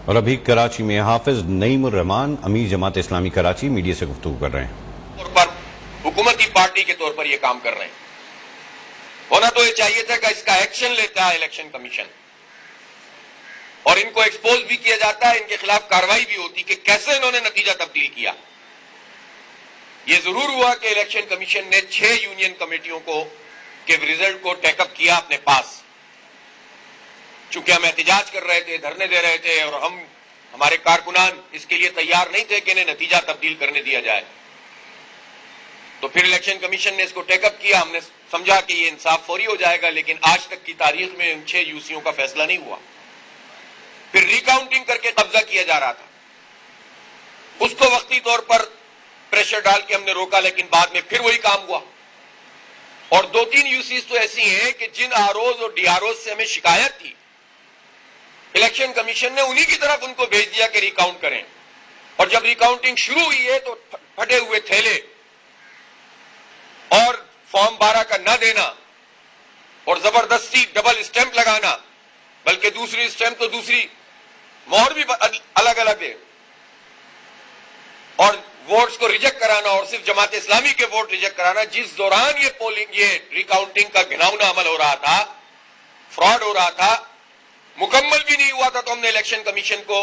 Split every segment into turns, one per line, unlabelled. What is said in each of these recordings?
اور ابھی کراچی میں حافظ نعیم الرحمان امیر جماعت اسلامی کراچی میڈیا سے گفتگو کر رہے ہیں۔
طور پر حکومتی پارٹی کے طور پر یہ کام کر رہے ہیں، ہونا تو یہ چاہیے تھا کہ اس کا ایکشن لیتا ہے الیکشن کمیشن، اور ان کو ایکسپوز بھی کیا جاتا ہے، ان کے خلاف کارروائی بھی ہوتی کہ کیسے انہوں نے نتیجہ تبدیل کیا۔ یہ ضرور ہوا کہ الیکشن کمیشن نے 6 یونین کمیٹیوں کے رزلٹ کو ٹیک اپ کیا اپنے پاس، چونکہ ہم احتجاج کر رہے تھے، دھرنے دے رہے تھے، اور ہمارے کارکنان اس کے لیے تیار نہیں تھے کہ انہیں نتیجہ تبدیل کرنے دیا جائے، تو پھر الیکشن کمیشن نے اس کو ٹیک اپ کیا۔ ہم نے سمجھا کہ یہ انصاف فوری ہو جائے گا، لیکن آج تک کی تاریخ میں ان 6 یوسیوں کا فیصلہ نہیں ہوا۔ پھر ریکاؤنٹنگ کر کے قبضہ کیا جا رہا تھا، اس کو وقتی طور پر پریشر ڈال کے ہم نے روکا، لیکن بعد میں پھر وہی کام ہوا۔ اور 2-3 یوسیز تو ایسی ہیں کہ جن آر اوز اور ڈی آر اوز سے ہمیں شکایت تھی، الیکشن کمیشن نے انہی کی طرف ان کو بھیج دیا کہ ریکاؤنٹ کریں، اور جب ریکاؤنٹنگ شروع ہوئی ہے تو پھٹے ہوئے تھیلے اور فارم 12 کا نہ دینا اور زبردستی ڈبل اسٹیمپ لگانا، بلکہ دوسری اسٹیمپ تو دوسری مہر بھی الگ الگ ہے، اور ووٹس کو ریجیکٹ کرانا، اور صرف جماعت اسلامی کے ووٹ ریجیکٹ کرانا، جس دوران یہ ریکاؤنٹنگ کا گھناؤنا عمل ہو رہا تھا، فراڈ ہو رہا تھا، مکمل بھی نہیں ہوا تھا، تو ہم نے الیکشن کمیشن کو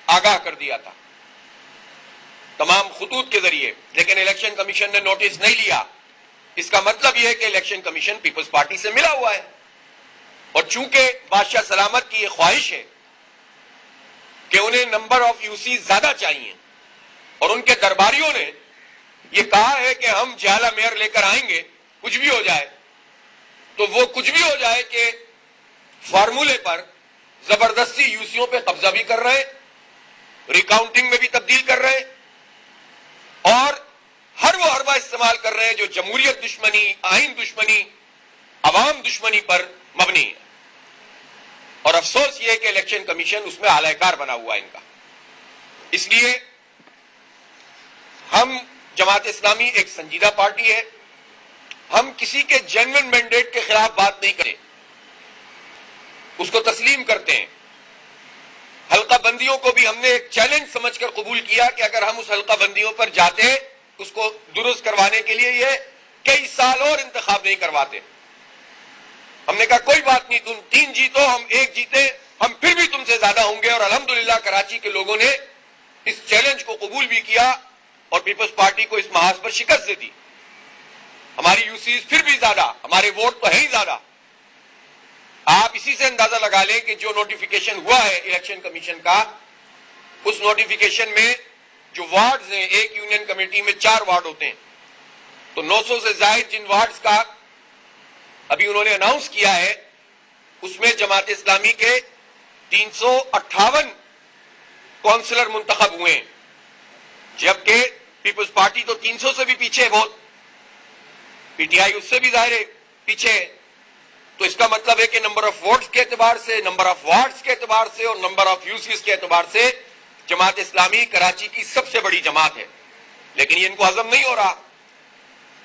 آگاہ کر دیا تھا تمام خطوط کے ذریعے، لیکن الیکشن کمیشن نے نوٹس نہیں لیا۔ اس کا مطلب یہ ہے کہ الیکشن کمیشن پیپلز پارٹی سے ملا ہوا ہے، اور چونکہ بادشاہ سلامت کی یہ خواہش ہے کہ انہیں نمبر آف یوسی زیادہ چاہیے، اور ان کے درباریوں نے یہ کہا ہے کہ ہم جہلا میئر لے کر آئیں گے کچھ بھی ہو جائے، تو وہ کچھ بھی ہو جائے کہ فارمولے پر زبردستی یوسیوں پہ قبضہ بھی کر رہے ہیں، ریکاؤنٹنگ میں بھی تبدیل کر رہے ہیں، اور ہر وہ حربہ استعمال کر رہے ہیں جو جمہوریت دشمنی، آئین دشمنی، عوام دشمنی پر مبنی ہے۔ اور افسوس یہ ہے کہ الیکشن کمیشن اس میں اعلی کار بنا ہوا ہے ان کا۔ اس لیے ہم جماعت اسلامی ایک سنجیدہ پارٹی ہے، ہم کسی کے جینوئن مینڈیٹ کے خلاف بات نہیں کریں، اس کو تسلیم کرتے ہیں۔ حلقہ بندیوں کو بھی ہم نے ایک چیلنج سمجھ کر قبول کیا کہ اگر ہم اس حلقہ بندیوں پر جاتے اس کو درست کروانے کے لیے یہ کئی سال اور انتخاب نہیں کرواتے، ہم نے کہا کوئی بات نہیں، تم 3 جیتو ہم 1 جیتے، ہم پھر بھی تم سے زیادہ ہوں گے، اور الحمدللہ کراچی کے لوگوں نے اس چیلنج کو قبول بھی کیا اور پیپلز پارٹی کو اس محاذ پر شکست دے دی۔ ہماری یوسیز پھر بھی زیادہ، ہمارے ووٹ تو ہیں ہی زیادہ۔ آپ اسی سے اندازہ لگا لیں کہ جو نوٹیفیکیشن ہوا ہے الیکشن کمیشن کا، اس نوٹیفیکیشن میں جو وارڈز ہیں، ایک یونین کمیٹی میں 4 وارڈ ہوتے ہیں، تو 900 سے زائد جن وارڈز کا ابھی انہوں نے اناؤنس کیا ہے، اس میں جماعت اسلامی کے 358 کونسلر منتخب ہوئے ہیں، جبکہ پیپلز پارٹی تو 300 سے بھی پیچھے ہے بہت، پی ٹی آئی اس سے بھی ظاہر ہے پیچھے ہے۔ تو اس کا مطلب ہے کہ نمبر آف ووٹس کے اعتبار سے، نمبر آف وارڈز کے اعتبار سے، اور نمبر آف یوسیز کے اعتبار سے جماعت اسلامی کراچی کی سب سے بڑی جماعت ہے، لیکن یہ ان کو ہضم نہیں ہو رہا۔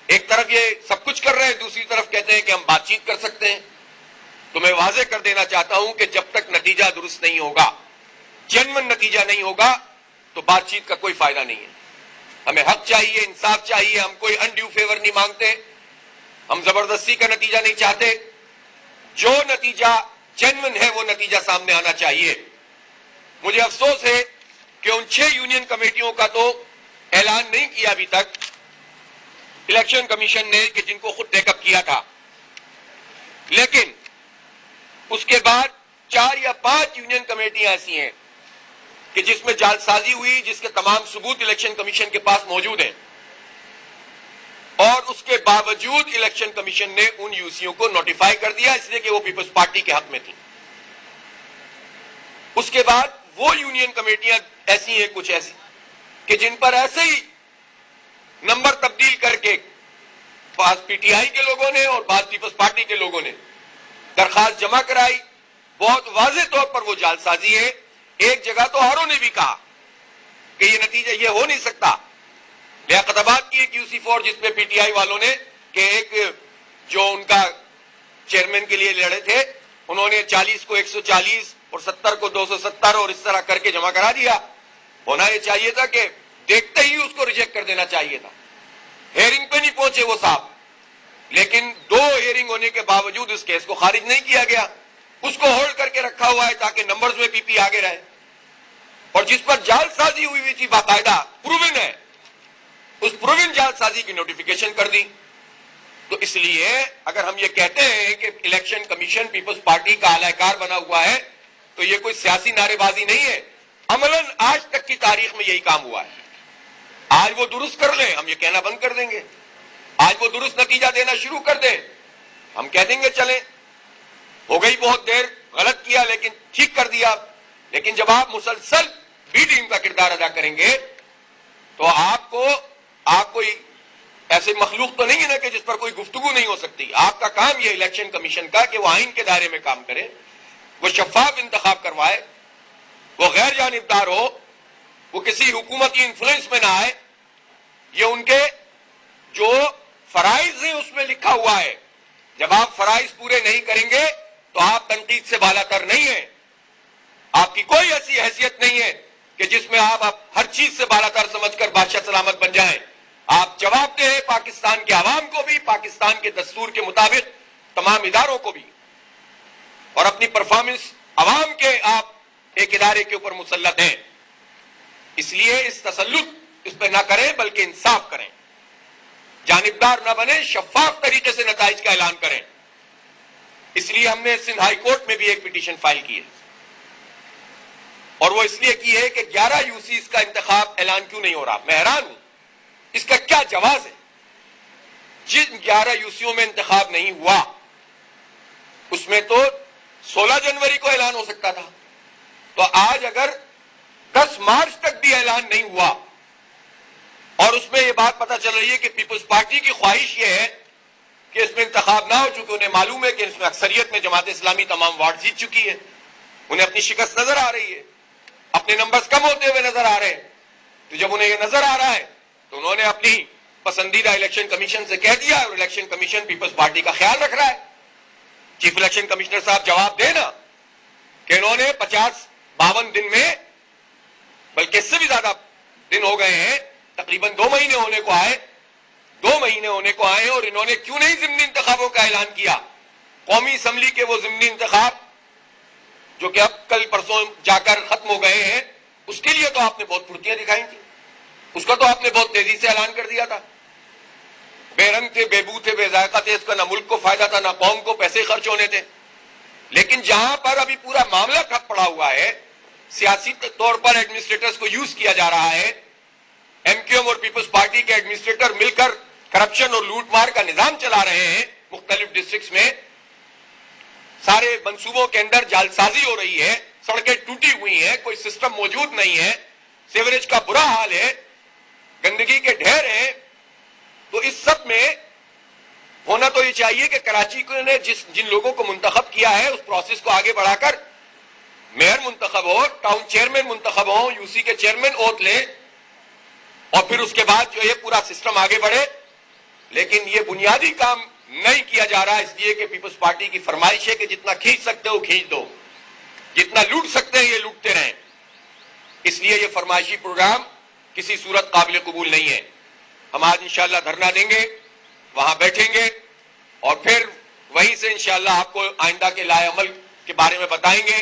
ایک طرف یہ سب کچھ کر رہے ہیں، دوسری طرف کہتے ہیں کہ ہم بات چیت کر سکتے ہیں۔ تو میں واضح کر دینا چاہتا ہوں کہ جب تک نتیجہ درست نہیں ہوگا، جینوئن نتیجہ نہیں ہوگا، تو بات چیت کا کوئی فائدہ نہیں ہے۔ ہمیں حق چاہیے، انصاف چاہیے، ہم کوئی انڈیو فیور نہیں مانگتے، ہم زبردستی کا نتیجہ نہیں چاہتے، جو نتیجہ جینوئن ہے وہ نتیجہ سامنے آنا چاہیے۔ مجھے افسوس ہے کہ ان 6 یونین کمیٹیوں کا تو اعلان نہیں کیا ابھی تک الیکشن کمیشن نے کہ جن کو خود ٹیک اپ کیا تھا، لیکن اس کے بعد 4 یا 5 یونین کمیٹیاں ایسی ہیں کہ جس میں جعلسازی ہوئی، جس کے تمام ثبوت الیکشن کمیشن کے پاس موجود ہیں، اور اس کے باوجود الیکشن کمیشن نے ان یوسیوں کو نوٹیفائی کر دیا، اس لیے کہ وہ پیپلز پارٹی کے حق میں تھی۔ اس کے بعد وہ یونین کمیٹیاں ایسی ہیں، کچھ ایسی کہ جن پر ایسے ہی نمبر تبدیل کر کے بعض پی ٹی آئی کے لوگوں نے اور بعض پیپلز پارٹی کے لوگوں نے درخواست جمع کرائی۔ بہت واضح طور پر وہ جعلسازی ہے۔ ایک جگہ تو آرو نے بھی کہا کہ یہ نتیجہ یہ ہو نہیں سکتا۔ لیاقت آباد کی ایک یوسی 4 جس میں پی ٹی آئی والوں نے کہ ایک جو ان کا چیئرمین کے لیے لڑے تھے، انہوں نے 40 کو 140، اور 70 کو 270 اور اس طرح کر کے جمع کرا دیا. ہونا یہ چاہیے تھا کہ دیکھتے ہی اس کو ریجیکٹ کر دینا چاہیے تھا. ہیئرنگ پہ نہیں پہنچے وہ صاحب, لیکن 2 ہیئرنگ ہونے کے باوجود اس کیس کو خارج نہیں کیا گیا. اس کو ہولڈ کر کے رکھا ہوا ہے تاکہ نمبرز میں پی پی آگے رہے. اور جس پر جعل سازی ہوئی تھی باقاعدہ پروون ہے, اس پروون جعل سازی کی نوٹیفیکیشن کر دی. تو اس لیے اگر ہم یہ کہتے ہیں کہ الیکشن کمیشن پیپلز پارٹی کا اعلی کار بنا ہوا ہے تو یہ کوئی سیاسی نعرے بازی نہیں ہے. عملاً آج تک کی تاریخ میں یہی کام ہوا ہے. آج وہ درست کر لیں, ہم یہ کہنا بند کر دیں گے. آج وہ درست نتیجہ دینا شروع کر دیں, ہم کہہ دیں گے چلیں ہو گئی بہت دیر, غلط کیا لیکن ٹھیک کر دیا. لیکن جب آپ مسلسل بی ٹیم کا کردار ادا کریں گے تو آپ کوئی ایسے مخلوق تو نہیں ہے نا کہ جس پر کوئی گفتگو نہیں ہو سکتی. آپ کا کام یہ الیکشن کمیشن کا کہ وہ آئین کے دائرے میں کام کرے, وہ شفاف انتخاب کروائے, وہ غیر جانبدار ہو, وہ کسی حکومتی انفلوئنس میں نہ آئے. یہ ان کے جو فرائض ہیں اس میں لکھا ہوا ہے. جب آپ فرائض پورے نہیں کریں گے تو آپ تنقید سے بالا تر نہیں ہیں. آپ کی کوئی ایسی حیثیت نہیں ہے کہ جس میں آپ ہر چیز سے بالا تر سمجھ کر بادشاہ سلامت بن جائیں. آپ جواب دیں پاکستان کے عوام کو بھی, پاکستان کے دستور کے مطابق تمام اداروں کو بھی, اور اپنی پرفارمنس عوام کے آپ ایک ادارے کے اوپر مسلط ہیں. اس لیے اس تسلط اس پہ نہ کریں بلکہ انصاف کریں, جانبدار نہ بنیں, شفاف طریقے سے نتائج کا اعلان کریں. اس لیے ہم نے سندھ ہائی کورٹ میں بھی ایک پٹیشن فائل کی ہے, اور وہ اس لیے کی ہے کہ 11 یوسیز کا انتخاب اعلان کیوں نہیں ہو رہا. میں حیران ہوں اس کا کیا جواز ہے. جن 11 یوسیوں میں انتخاب نہیں ہوا اس میں تو 16 جنوری کو اعلان ہو سکتا تھا. تو آج اگر 10 مارچ تک بھی اعلان نہیں ہوا اور اس میں یہ بات پتہ چل رہی ہے کہ پیپلز پارٹی کی خواہش یہ ہے کہ اس میں انتخاب نہ ہو, چونکہ انہیں معلوم ہے کہ اس میں اکثریت میں جماعت اسلامی تمام وارڈ جیت چکی ہے, انہیں اپنی شکست نظر آ رہی ہے, اپنے نمبرز کم ہوتے ہوئے نظر آ رہے ہیں. تو جب انہیں یہ نظر آ رہا ہے تو انہوں نے اپنی پسندیدہ الیکشن کمیشن سے کہہ دیا, اور الیکشن کمیشن پیپلز پارٹی کا خیال رکھ رہا ہے. چیف الیکشن کمشنر صاحب جواب دینا کہ انہوں نے 52 دن میں, بلکہ اس سے بھی زیادہ دن ہو گئے ہیں, تقریباً 2 مہینے ہونے کو آئے, 2 مہینے ہونے کو آئے, اور انہوں نے کیوں نہیں ضمنی انتخابوں کا اعلان کیا. قومی اسمبلی کے وہ ضمنی انتخاب جو کہ اب کل پرسوں جا کر ختم ہو گئے ہیں, اس کے لیے تو آپ نے بہت پھرتیاں دکھائی تھی, اس کا تو آپ نے بہت تیزی سے اعلان کر دیا تھا. بے رنگ تھے, بے بو تھے, بے ذائقہ تھے, اس کا نہ ملک کو فائدہ تھا نہ قوم کو پیسے خرچ ہونے تھے. لیکن جہاں پر ابھی پورا معاملہ ٹھپ پڑا ہوا ہے, سیاسی طور پر ایڈمنسٹریٹرز کو یوز کیا جا رہا ہے, ایم کیو ایم اور پیپلز پارٹی کے ایڈمنسٹریٹر مل کر کرپشن اور لوٹ مار کا نظام چلا رہے ہیں مختلف ڈسٹرکٹس میں, سارے منصوبوں کے اندر جعل سازی ہو رہی ہے, سڑکیں ٹوٹی ہوئی ہیں, کوئی سسٹم موجود نہیں ہے, سیوریج کا برا حال ہے, گندگی کے ڈھیر ہیں. تو اس سب میں ہونا تو یہ چاہیے کہ کراچی نے جن لوگوں کو منتخب کیا ہے اس پروسیس کو آگے بڑھا کر میئر منتخب ہو, ٹاؤن چیئرمین منتخب ہو, یوسی کے چیئرمین اوتھ لیں, اور پھر اس کے بعد جو یہ پورا سسٹم آگے بڑھے. لیکن یہ بنیادی کام نہیں کیا جا رہا, اس لیے کہ پیپلز پارٹی کی فرمائش ہے کہ جتنا کھینچ سکتے ہو کھینچ دو, جتنا لوٹ سکتے ہیں یہ لوٹتے رہیں. اس لیے یہ فرمائشی پروگرام کسی صورت قابل قبول نہیں ہے. ہم آج انشاءاللہ دھرنا دیں گے, وہاں بیٹھیں گے, اور پھر وہیں سے انشاءاللہ آپ کو آئندہ کے لائے عمل کے بارے میں بتائیں گے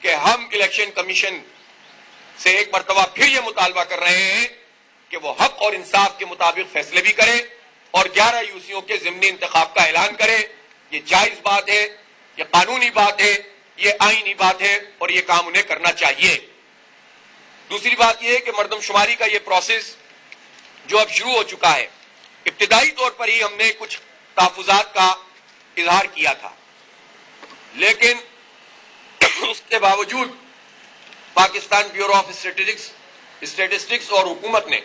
کہ ہم الیکشن کمیشن سے ایک مرتبہ پھر یہ مطالبہ کر رہے ہیں کہ وہ حق اور انصاف کے مطابق فیصلے بھی کریں اور 11 یوسیوں کے ضمنی انتخاب کا اعلان کریں. یہ جائز بات ہے, یہ قانونی بات ہے, یہ آئینی بات ہے, اور یہ کام انہیں کرنا چاہیے. دوسری بات یہ ہے کہ مردم شماری کا یہ پروسیس جو اب شروع ہو چکا ہے, ابتدائی طور پر ہی ہم نے کچھ تحفظات کا اظہار کیا تھا, لیکن اس کے باوجود پاکستان بیورو آف اسٹیٹسٹکس اور حکومت نے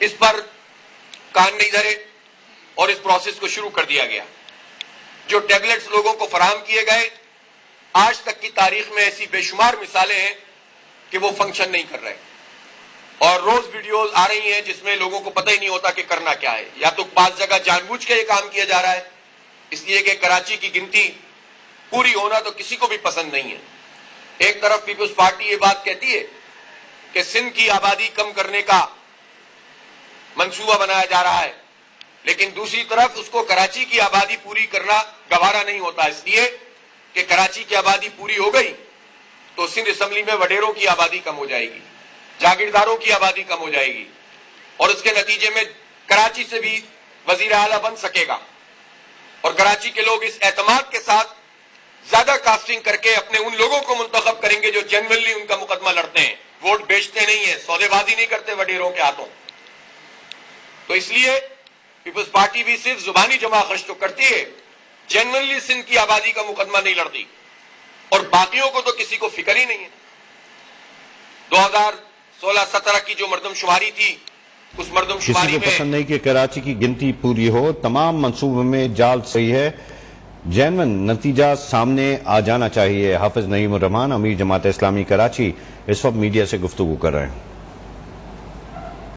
اس پر کان نہیں دھرے اور اس پروسیس کو شروع کر دیا گیا. جو ٹیبلٹس لوگوں کو فراہم کیے گئے, آج تک کی تاریخ میں ایسی بے شمار مثالیں ہیں کہ وہ فنکشن نہیں کر رہے, اور روز ویڈیوز آ رہی ہیں جس میں لوگوں کو پتہ ہی نہیں ہوتا کہ کرنا کیا ہے. یا تو بعض جگہ جان بوجھ کے یہ کام کیا جا رہا ہے, اس لیے کہ کراچی کی گنتی پوری ہونا تو کسی کو بھی پسند نہیں ہے. ایک طرف پیپلز پارٹی یہ بات کہتی ہے کہ سندھ کی آبادی کم کرنے کا منصوبہ بنایا جا رہا ہے، لیکن دوسری طرف اس کو کراچی کی آبادی پوری کرنا گوارا نہیں ہوتا، اس لیے کہ کراچی کی آبادی پوری ہو گئی تو سندھ اسمبلی میں وڈیروں کی آبادی کم ہو جائے گی، جاگیرداروں کی آبادی کم ہو جائے گی، اور اس کے نتیجے میں کراچی سے بھی وزیر اعلیٰ بن سکے گا، اور کراچی کے لوگ اس اعتماد کے ساتھ زیادہ کاسٹنگ کر کے اپنے ان لوگوں کو منتخب کریں گے جو جنرلی ان کا مقدمہ لڑتے ہیں، ووٹ بیچتے نہیں ہیں، سودے بازی نہیں کرتے وڈیروں کے ہاتھوں. تو اس لیے پیپلز پارٹی بھی صرف زبانی جمع خرچ تو کرتی ہے، جنرلی سندھ کی آبادی کا مقدمہ نہیں لڑتی، اور باقیوں کو تو کسی کو فکر ہی نہیں ہے. 2016-17 کی جو مردم شماری تھی، اس مردم
کسی
شماری
کو
میں
پسند نہیں کہ کراچی کی گنتی پوری ہو، تمام منصوبوں میں جال صحیح ہے، جینون نتیجہ سامنے آ جانا چاہیے. حافظ نعیم الرحمان، امیر جماعت اسلامی کراچی، اس وقت میڈیا سے گفتگو کر رہے ہیں.